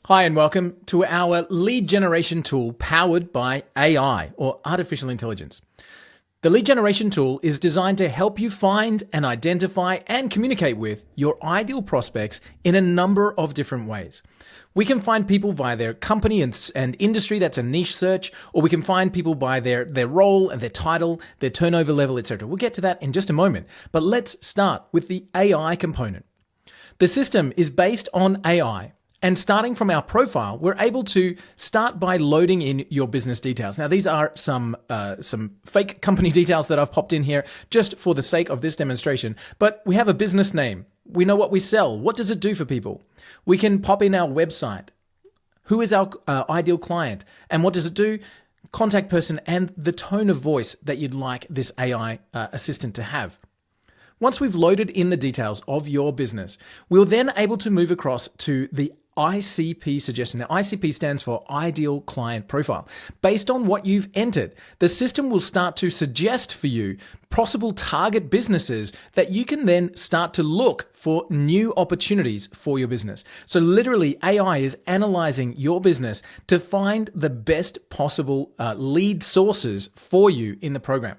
Hi and welcome to our lead generation tool powered by AI or artificial intelligence. The lead generation tool is designed to help you find and identify and communicate with your ideal prospects in a number of different ways. We can find people via their company and industry, that's a niche search, or we can find people by their role and their title, their turnover level, etc. We'll get to that in just a moment, but let's start with the AI component. The system is based on AI. And starting from our profile, we're able to start by loading in your business details. Now, these are some fake company details that I've popped in here just for the sake of this demonstration. But we have a business name. We know what we sell. What does it do for people? We can pop in our website. Who is our ideal client? And what does it do? Contact person and the tone of voice that you'd like this AI assistant to have. Once we've loaded in the details of your business, we're then able to move across to the ICP suggestion. Now, ICP stands for Ideal Client Profile. Based on what you've entered, the system will start to suggest for you possible target businesses that you can then start to look for new opportunities for your business. So literally, AI is analyzing your business to find the best possible lead sources for you in the program.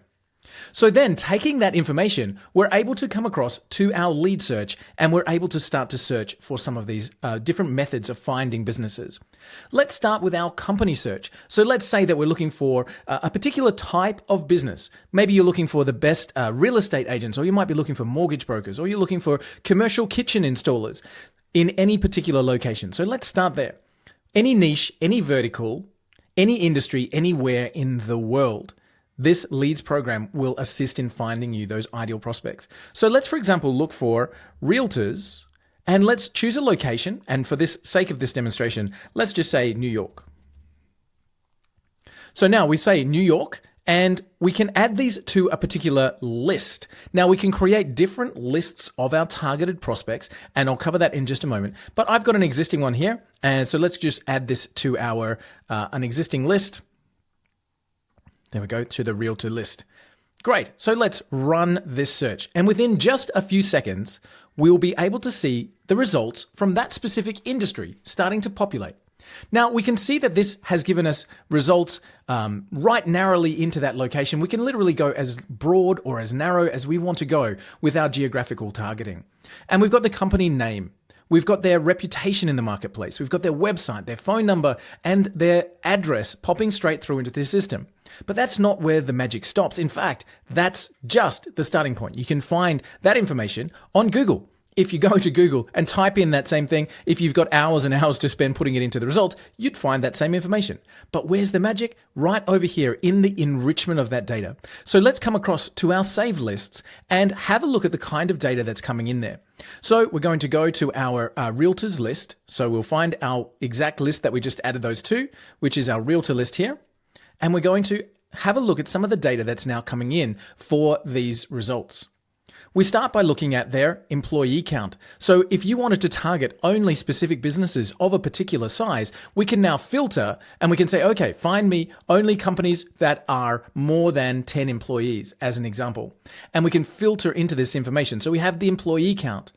So then, taking that information, we're able to come across to our lead search and we're able to start to search for some of these different methods of finding businesses. Let's start with our company search. So let's say that we're looking for a particular type of business. Maybe you're looking for the best real estate agents, or you might be looking for mortgage brokers, or you're looking for commercial kitchen installers in any particular location. So let's start there. Any niche, any vertical, any industry, anywhere in the world. This leads program will assist in finding you those ideal prospects. So let's, for example, look for realtors and let's choose a location. And for this sake of this demonstration, let's just say New York. So now we say New York and we can add these to a particular list. Now we can create different lists of our targeted prospects and I'll cover that in just a moment. But I've got an existing one here. And so let's just add this to our an existing list. There we go, to the realtor list. Great, so let's run this search. And within just a few seconds, we'll be able to see the results from that specific industry starting to populate. Now, we can see that this has given us results right narrowly into that location. We can literally go as broad or as narrow as we want to go with our geographical targeting. And we've got the company name. We've got their reputation in the marketplace. We've got their website, their phone number, and their address popping straight through into the system. But that's not where the magic stops. In fact, that's just the starting point. You can find that information on Google. If you go to Google and type in that same thing, if you've got hours and hours to spend putting it into the results, you'd find that same information. But where's the magic? Right over here in the enrichment of that data. So let's come across to our saved lists and have a look at the kind of data that's coming in there. So we're going to go to our realtors list. So we'll find our exact list that we just added those to, which is our realtor list here. And we're going to have a look at some of the data that's now coming in for these results. We start by looking at their employee count. So if you wanted to target only specific businesses of a particular size, we can now filter and we can say, okay, find me only companies that are more than 10 employees as an example. And we can filter into this information. So we have the employee count.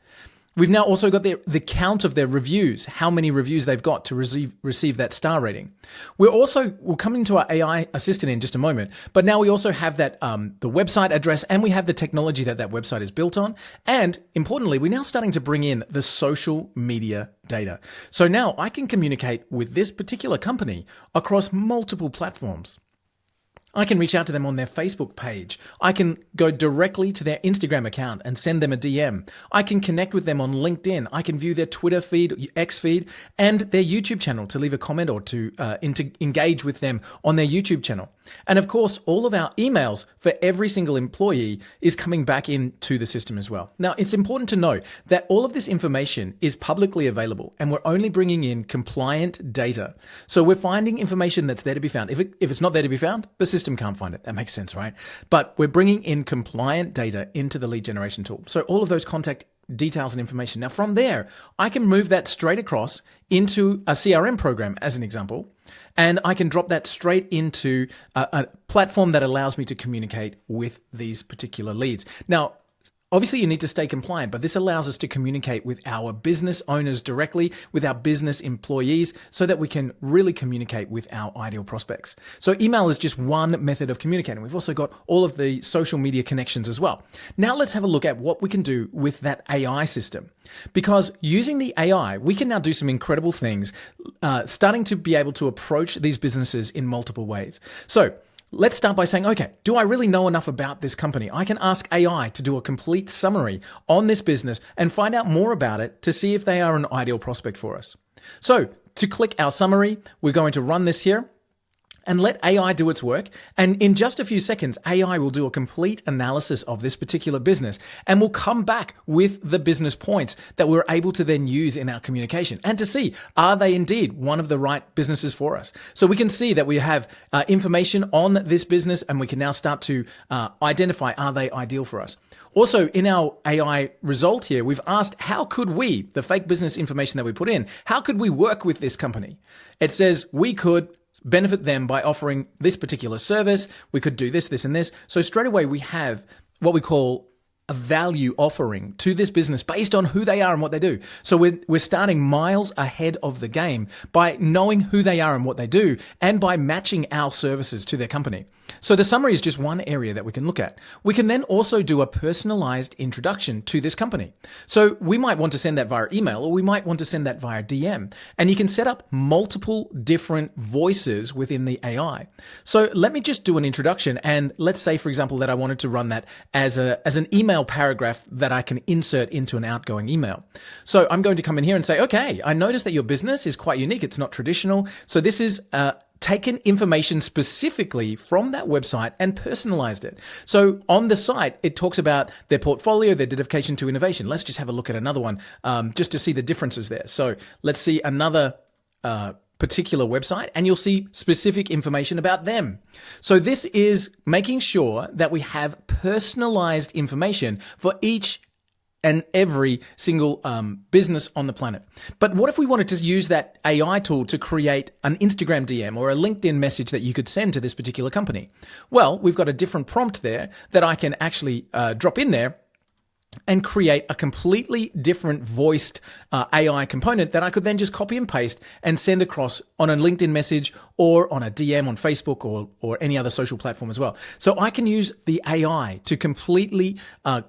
We've now also got the count of their reviews, how many reviews they've got to receive that star rating. We'll come into our AI assistant in just a moment, but now we also have that the website address and we have the technology that website is built on. And importantly, we're now starting to bring in the social media data. So now I can communicate with this particular company across multiple platforms. I can reach out to them on their Facebook page. I can go directly to their Instagram account and send them a DM. I can connect with them on LinkedIn. I can view their Twitter feed, X feed, and their YouTube channel to leave a comment or to engage with them on their YouTube channel. And of course, all of our emails for every single employee is coming back into the system as well. Now, it's important to know that all of this information is publicly available and we're only bringing in compliant data. So we're finding information that's there to be found. If it's not there to be found, the system can't find it. That makes sense, right? But we're bringing in compliant data into the lead generation tool. So all of those contact details and information. Now from there, I can move that straight across into a CRM program as an example, and I can drop that straight into a platform that allows me to communicate with these particular leads. Now, Obviously, you need to stay compliant, but this allows us to communicate with our business owners directly, with our business employees, so that we can really communicate with our ideal prospects. So email is just one method of communicating. We've also got all of the social media connections as well. Now let's have a look at what we can do with that AI system. Because using the AI, we can now do some incredible things, starting to be able to approach these businesses in multiple ways. So let's start by saying, okay, do I really know enough about this company? I can ask AI to do a complete summary on this business and find out more about it to see if they are an ideal prospect for us. So to click our summary, we're going to run this here and let AI do its work. And in just a few seconds, AI will do a complete analysis of this particular business and will come back with the business points that we're able to then use in our communication and to see, are they indeed one of the right businesses for us? So we can see that we have information on this business, and we can now start to identify, are they ideal for us? Also, in our AI result here, we've asked, how could we, the fake business information that we put in, how could we work with this company? It says we could benefit them by offering this particular service. We could do this, this, and this. So straight away, we have what we call a value offering to this business based on who they are and what they do. So we're starting miles ahead of the game by knowing who they are and what they do, and by matching our services to their company. So the summary is just one area that we can look at. We can then also do a personalized introduction to this company. So we might want to send that via email, or we might want to send that via DM. And you can set up multiple different voices within the AI. So let me just do an introduction. And let's say, for example, that I wanted to run that as an email paragraph that I can insert into an outgoing email. So I'm going to come in here and say, okay, I noticed that your business is quite unique. It's not traditional. So this is taken information specifically from that website and personalized it. So on the site, it talks about their portfolio, their dedication to innovation. Let's just have a look at another one just to see the differences there. So let's see another particular website, and you'll see specific information about them. So this is making sure that we have personalized information for each and every single business on the planet. But what if we wanted to use that AI tool to create an Instagram DM or a LinkedIn message that you could send to this particular company? Well, we've got a different prompt there that I can actually drop in there and create a completely different voiced AI component that I could then just copy and paste and send across on a LinkedIn message or on a DM on Facebook or any other social platform as well. So I can use the AI to completely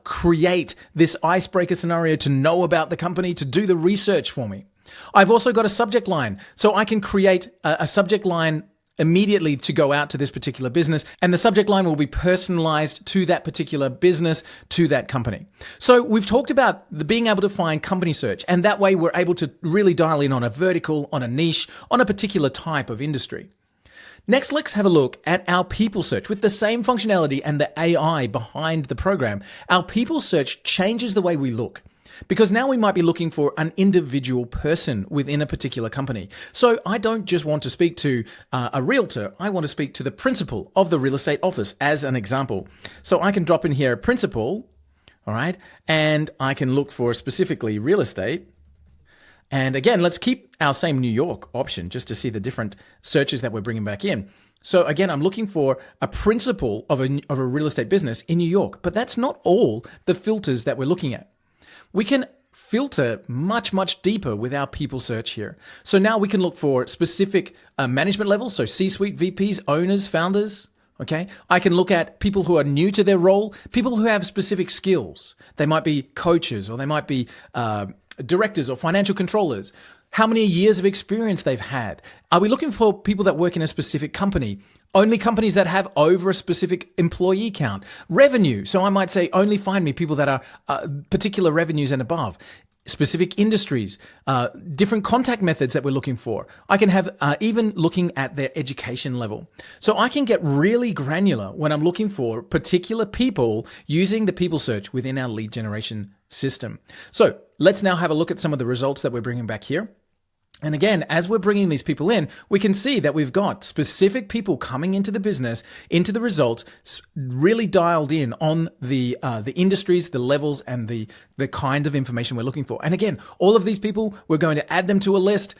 create this icebreaker scenario, to know about the company, to do the research for me. I've also got a subject line, so I can create a subject line immediately to go out to this particular business, and the subject line will be personalized to that particular business, to that company. So we've talked about being able to find company search, and that way we're able to really dial in on a vertical, on a niche, on a particular type of industry. Next, let's have a look at our people search. With the same functionality and the AI behind the program, our people search changes the way we look. Because now we might be looking for an individual person within a particular company. So I don't just want to speak to a realtor. I want to speak to the principal of the real estate office, as an example. So I can drop in here principal, all right, and I can look for specifically real estate. And again, let's keep our same New York option just to see the different searches that we're bringing back in. So again, I'm looking for a principal of a real estate business in New York, but that's not all the filters that we're looking at. We can filter much, much deeper with our people search here. So now we can look for specific management levels, so C-suite, VPs, owners, founders. Okay, I can look at people who are new to their role, people who have specific skills. They might be coaches, or they might be directors or financial controllers. How many years of experience they've had. Are we looking for people that work in a specific company? Only companies that have over a specific employee count. Revenue. So I might say only find me people that are particular revenues and above. Specific industries, different contact methods that we're looking for. I can have even looking at their education level. So I can get really granular when I'm looking for particular people using the people search within our lead generation system. So let's now have a look at some of the results that we're bringing back here. And again, as we're bringing these people in, we can see that we've got specific people coming into the business, into the results, really dialed in on the industries, the levels, and the kind of information we're looking for. And again, all of these people, we're going to add them to a list.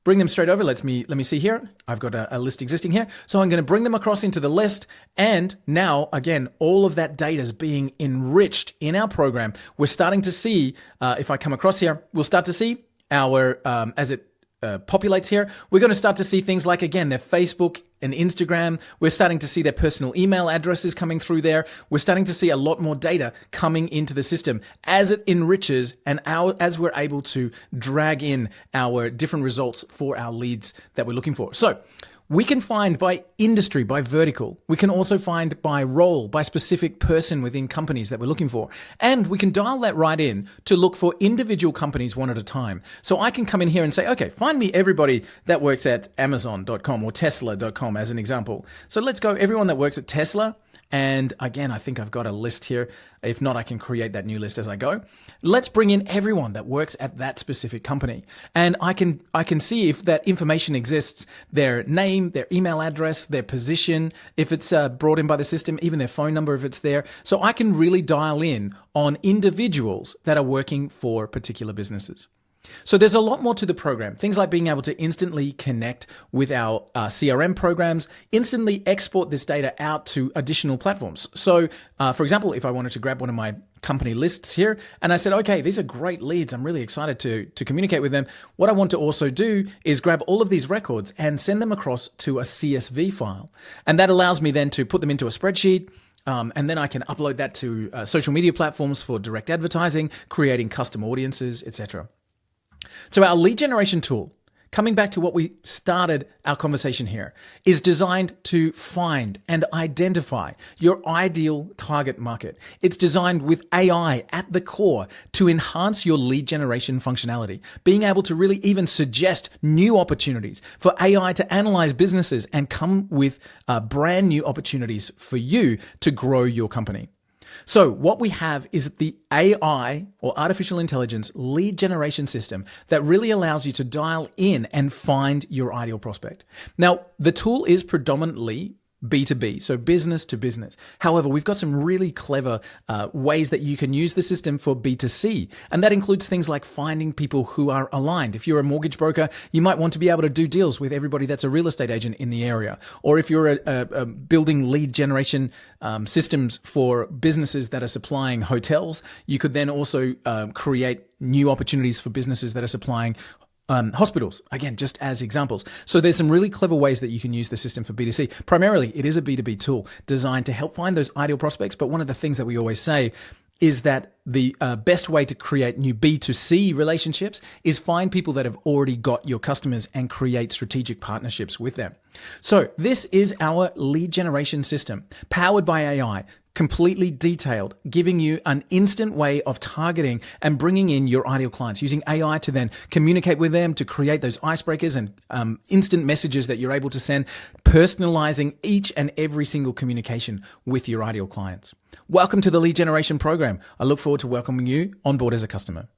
bring them straight over. Let me see here. I've got a list existing here. So I'm going to bring them across into the list. And now, again, all of that data is being enriched in our program. We're starting to see, if I come across here, we'll start to see our, as it populates here, we're going to start to see things like, again, their Facebook and Instagram. We're starting to see their personal email addresses coming through there. We're starting to see a lot more data coming into the system as it enriches and as we're able to drag in our different results for our leads that we're looking for. So we can find by industry, by vertical. We can also find by role, by specific person within companies that we're looking for. And we can dial that right in to look for individual companies one at a time. So I can come in here and say, okay, find me everybody that works at Amazon.com or Tesla.com as an example. So let's go everyone that works at Tesla. And again, I think I've got a list here. If not, I can create that new list as I go. Let's bring in everyone that works at that specific company. And I can see if that information exists, their name, their email address, their position, if it's brought in by the system, even their phone number if it's there. So I can really dial in on individuals that are working for particular businesses. So there's a lot more to the program. Things like being able to instantly connect with our CRM programs, instantly export this data out to additional platforms. So, for example, if I wanted to grab one of my company lists here and I said, okay, these are great leads. I'm really excited to communicate with them. What I want to also do is grab all of these records and send them across to a CSV file. And that allows me then to put them into a spreadsheet. And then I can upload that to social media platforms for direct advertising, creating custom audiences, etc. So our lead generation tool, coming back to what we started our conversation here, is designed to find and identify your ideal target market. It's designed with AI at the core to enhance your lead generation functionality, being able to really even suggest new opportunities for AI to analyze businesses and come with brand new opportunities for you to grow your company. So what we have is the AI or artificial intelligence lead generation system that really allows you to dial in and find your ideal prospect. Now, the tool is predominantly B2B, so business to business. However, we've got some really clever ways that you can use the system for B2C. And that includes things like finding people who are aligned. If you're a mortgage broker, you might want to be able to do deals with everybody that's a real estate agent in the area. Or if you're building lead generation systems for businesses that are supplying hotels, you could then also create new opportunities for businesses that are supplying hospitals, again, just as examples. So there's some really clever ways that you can use the system for B2C. Primarily, it is a B2B tool designed to help find those ideal prospects. But one of the things that we always say is that the best way to create new B2C relationships is find people that have already got your customers and create strategic partnerships with them. So this is our lead generation system powered by AI, completely detailed, giving you an instant way of targeting and bringing in your ideal clients, using AI to then communicate with them, to create those icebreakers and instant messages that you're able to send, personalizing each and every single communication with your ideal clients. Welcome to the lead generation program. I look forward to welcoming you on board as a customer.